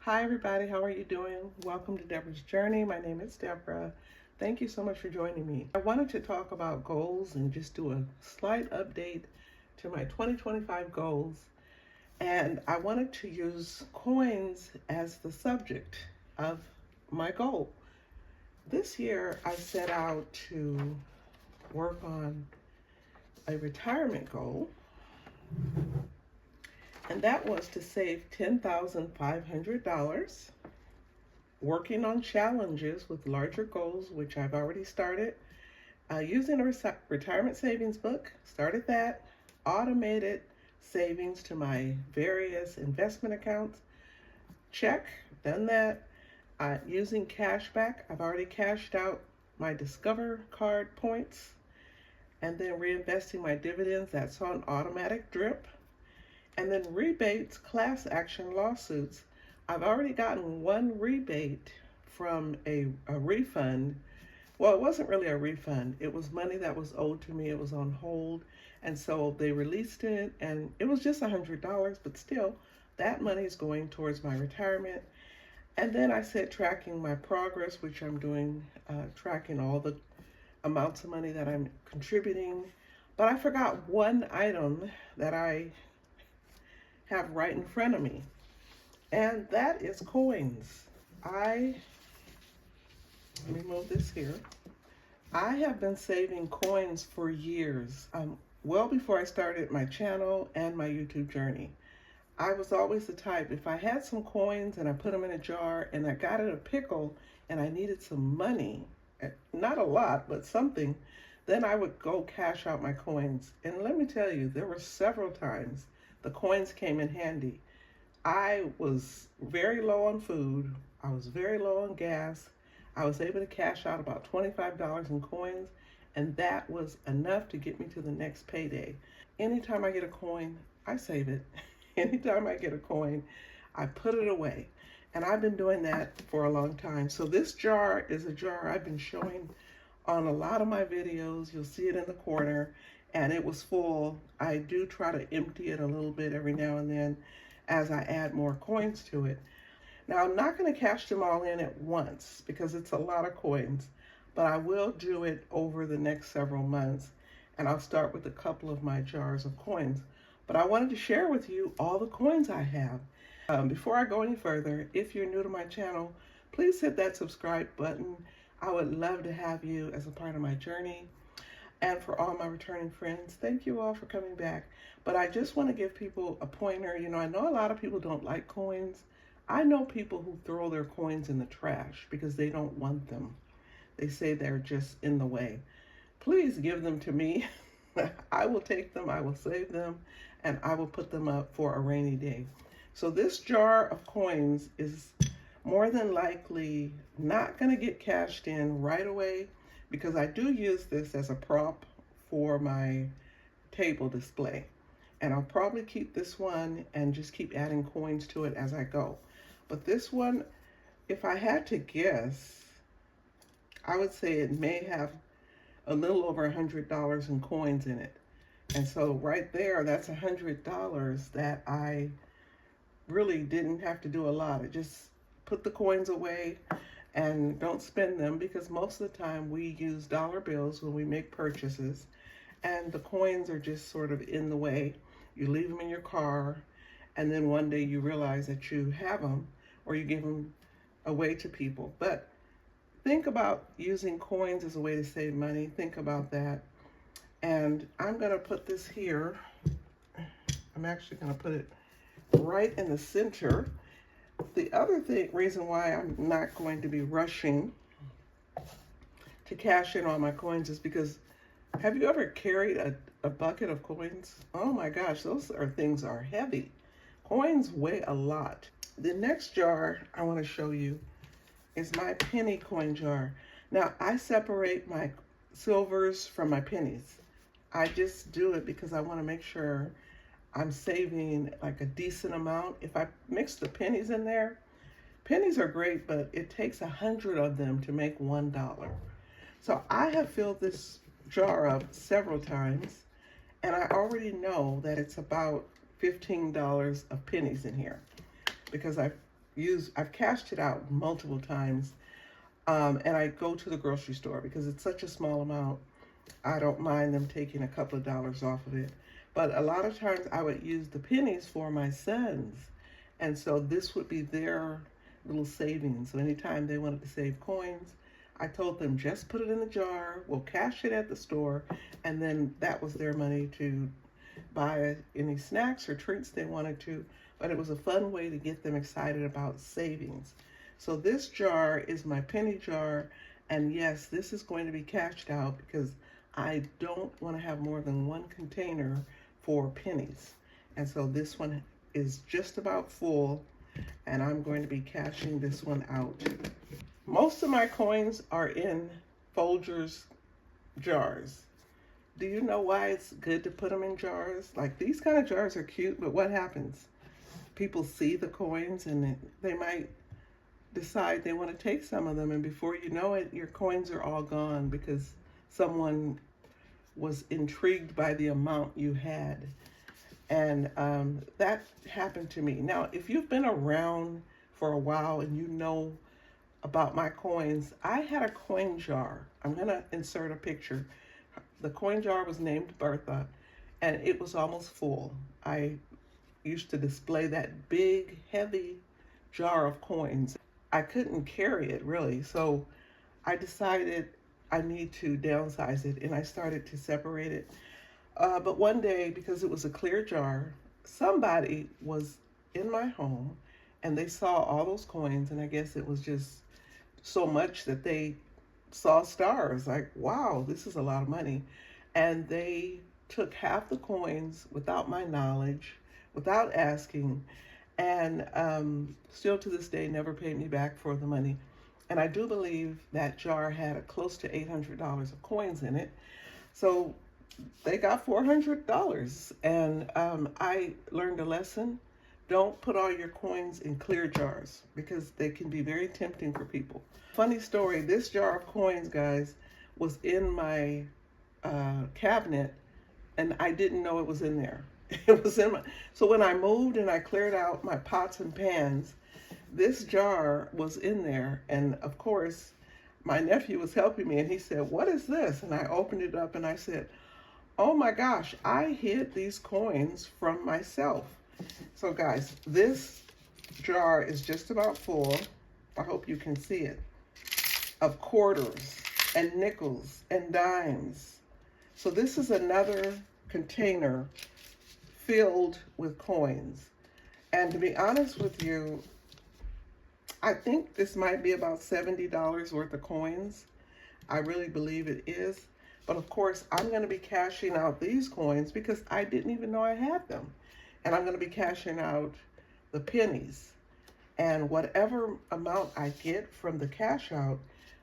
Hi everybody, how are you doing? Welcome to Deborah's Journey. My name is Deborah. Thank you so much for joining me. I wanted to talk about goals and just do a slight update to my 2025 goals. And I wanted to use coins as the subject of my goal. This year I set out to work on a retirement goal, and that was to save $10,500, working on challenges with larger goals, which I've already started, using a retirement savings book, started that, automated savings to my various investment accounts, check, done that. Using cashback, I've already cashed out my Discover card points, and then reinvesting my dividends, that's on automatic drip. And then rebates, class action lawsuits. I've already gotten one rebate from a refund. Well, it wasn't really a refund. It was money that was owed to me. It was on hold. And so they released it, and it was just $100, but still, that money is going towards my retirement. And then I said tracking my progress, which I'm doing, tracking all the amounts of money that I'm contributing. But I forgot one item that I have right in front of me, and that is coins. Let me move this here. I have been saving coins for years, well before I started my channel and my YouTube journey. I was always the type, if I had some coins and I put them in a jar and I got in a pickle and I needed some money, not a lot, but something, then I would go cash out my coins. And let me tell you, there were several times the coins came in handy. I was very low on food. I was very low on gas. I was able to cash out about $25 in coins, and that was enough to get me to the next payday. Anytime I get a coin, I save it. Anytime I get a coin, I put it away. And I've been doing that for a long time. So this jar is a jar I've been showing on a lot of my videos. You'll see it in the corner, and it was full. I do try to empty it a little bit every now and then as I add more coins to it. Now, I'm not going to cash them all in at once because it's a lot of coins, but I will do it over the next several months, and I'll start with a couple of my jars of coins. But I wanted to share with you all the coins I have. Before I go any further, if you're new to my channel, please hit that subscribe button. I would love to have you as a part of my journey. And for all my returning friends, thank you all for coming back. But I just want to give people a pointer. You know, I know a lot of people don't like coins. I know people who throw their coins in the trash because they don't want them. They say they're just in the way. Please give them to me. I will take them, I will save them, and I will put them up for a rainy day. So this jar of coins is more than likely not going to get cashed in right away, because I do use this as a prop for my table display. And I'll probably keep this one and just keep adding coins to it as I go. But this one, if I had to guess, I would say it may have a little over $100 in coins in it. And so right there, that's $100 that I really didn't have to do a lot. I just put the coins away and don't spend them, because most of the time we use dollar bills when we make purchases, and the coins are just sort of in the way. You leave them in your car, and then one day you realize that you have them, or you give them away to people. But think about using coins as a way to save money. Think about that. And I'm going to put this here. I'm actually going to put it right in the center. The other reason why I'm not going to be rushing to cash in all my coins is because, have you ever carried a bucket of coins? Oh my gosh, those things are heavy. Coins weigh a lot. The next jar I want to show you is my penny coin jar. Now, I separate my silvers from my pennies. I just do it because I want to make sure I'm saving like a decent amount. If I mix the pennies in there, pennies are great, but it takes 100 of them to make $1. So I have filled this jar up several times, and I already know that it's about $15 of pennies in here, because I I've cashed it out multiple times. And I go to the grocery store because it's such a small amount. I don't mind them taking a couple of dollars off of it. But a lot of times I would use the pennies for my sons. And so this would be their little savings. So anytime they wanted to save coins, I told them just put it in the jar, we'll cash it at the store, and then that was their money to buy any snacks or treats they wanted to. But it was a fun way to get them excited about savings. So this jar is my penny jar, and yes, this is going to be cashed out because I don't want to have more than one container for pennies. And so this one is just about full, and I'm going to be cashing this one out. Most of my coins are in Folgers jars. Do you know why it's good to put them in jars? Like, these kind of jars are cute, but what happens? People see the coins and they might decide they want to take some of them, and before you know it, your coins are all gone because someone was intrigued by the amount you had. And that happened to me. Now, if you've been around for a while and you know about my coins, I had a coin jar. I'm going to insert a picture. The coin jar was named Bertha, and it was almost full. I used to display that big, heavy jar of coins. I couldn't carry it really, so I decided I need to downsize it, and I started to separate it. But one day, because it was a clear jar, somebody was in my home and they saw all those coins, and I guess it was just so much that they saw stars, like, wow, this is a lot of money. And they took half the coins without my knowledge, without asking, and still to this day never paid me back for the money. And I do believe that jar had close to $800 of coins in it. So they got $400. And I learned a lesson. Don't put all your coins in clear jars because they can be very tempting for people. Funny story, this jar of coins, guys, was in my cabinet, and I didn't know it was in there. It was in my, so when I moved and I cleared out my pots and pans, this jar was in there. And of course, my nephew was helping me and he said, "What is this?" And I opened it up and I said, "Oh my gosh, I hid these coins from myself." So guys, this jar is just about full. I hope you can see it. Of quarters and nickels and dimes. So this is another container filled with coins. And to be honest with you, I think this might be about $70 worth of coins. I really believe it is. But of course, I'm going to be cashing out these coins because I didn't even know I had them. And I'm going to be cashing out the pennies. And whatever amount I get from the cash out,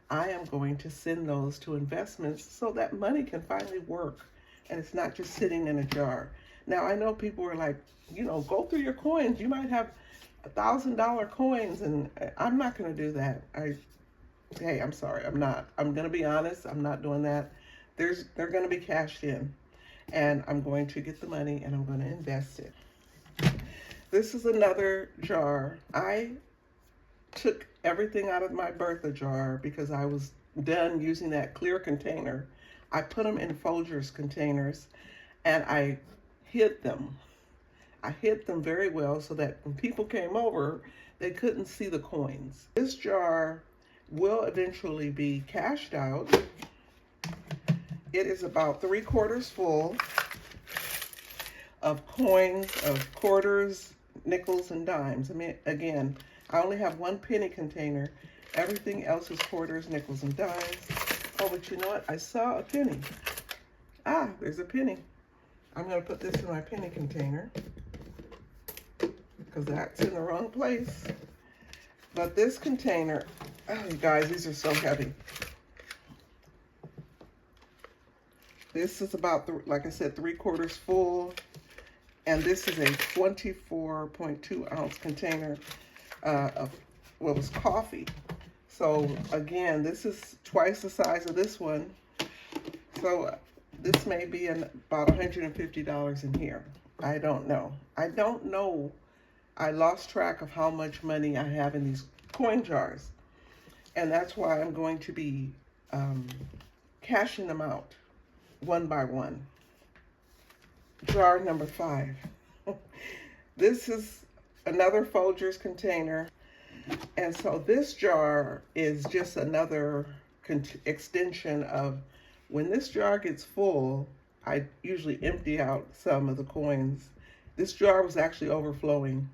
I am going to send those to investments so that money can finally work and it's not just sitting in a jar. Now, I know people are like, you know, go through your coins. You might have $1,000 coins, and I'm not going to do that. Hey, I'm sorry, I'm not. I'm going to be honest, I'm not doing that. They're going to be cashed in, and I'm going to get the money and I'm going to invest it. This is another jar. I took everything out of my Bertha jar because I was done using that clear container. I put them in Folgers containers and I hid them. I hid them very well so that when people came over, they couldn't see the coins. This jar will eventually be cashed out. It is about 3/4 full of coins, of quarters, nickels, and dimes. I mean, again, I only have one penny container. Everything else is quarters, nickels, and dimes. Oh, but you know what? I saw a penny. Ah, there's a penny. I'm going to put this in my penny container because that's in the wrong place. But this container, oh, you guys, these are so heavy. This is about, like I said, 3/4 full. And this is a 24.2 ounce container of what was coffee. So again, this is twice the size of this one. So this may be about $150 in here. I don't know. I I lost track of how much money I have in these coin jars. And that's why I'm going to be cashing them out one by one. Jar number 5. This is another Folgers container. And so this jar is just another extension of when this jar gets full, I usually empty out some of the coins. This jar was actually overflowing,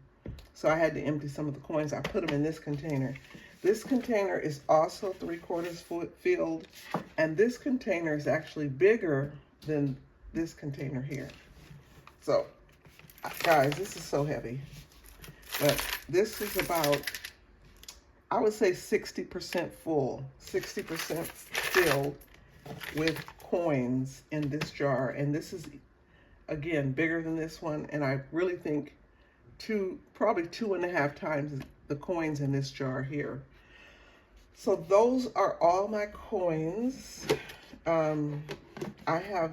so I had to empty some of the coins. I put them in this container. This container is also 3/4 filled, and this container is actually bigger than this container here. So, guys, this is so heavy. But this is about, I would say 60% full, 60% filled with coins in this jar. And this is, again, bigger than this one. And I really think probably 2.5 times the coins in this jar here. So those are all my coins. I have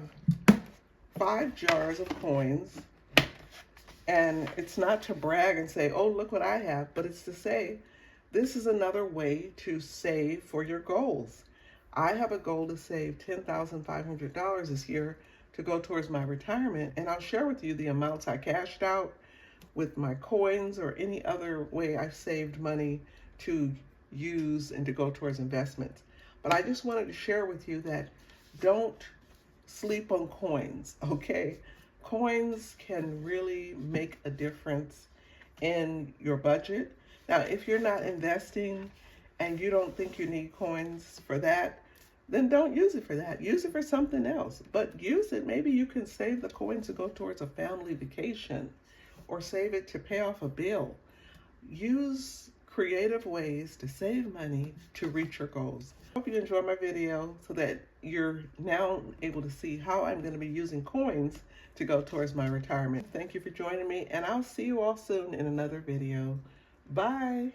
5 jars of coins. And it's not to brag and say, oh, look what I have, but it's to say, this is another way to save for your goals. I have a goal to save $10,500 this year to go towards my retirement, and I'll share with you the amounts I cashed out with my coins or any other way I've saved money to use and to go towards investments. But I just wanted to share with you that don't sleep on coins, okay? Coins can really make a difference in your budget. Now, if you're not investing and you don't think you need coins for that, then don't use it for that. Use it for something else. But use it, maybe you can save the coins to go towards a family vacation or save it to pay off a bill. Use creative ways to save money to reach your goals. I hope you enjoyed my video so that you're now able to see how I'm going to be using coins to go towards my retirement. Thank you for joining me, and I'll see you all soon in another video. Bye.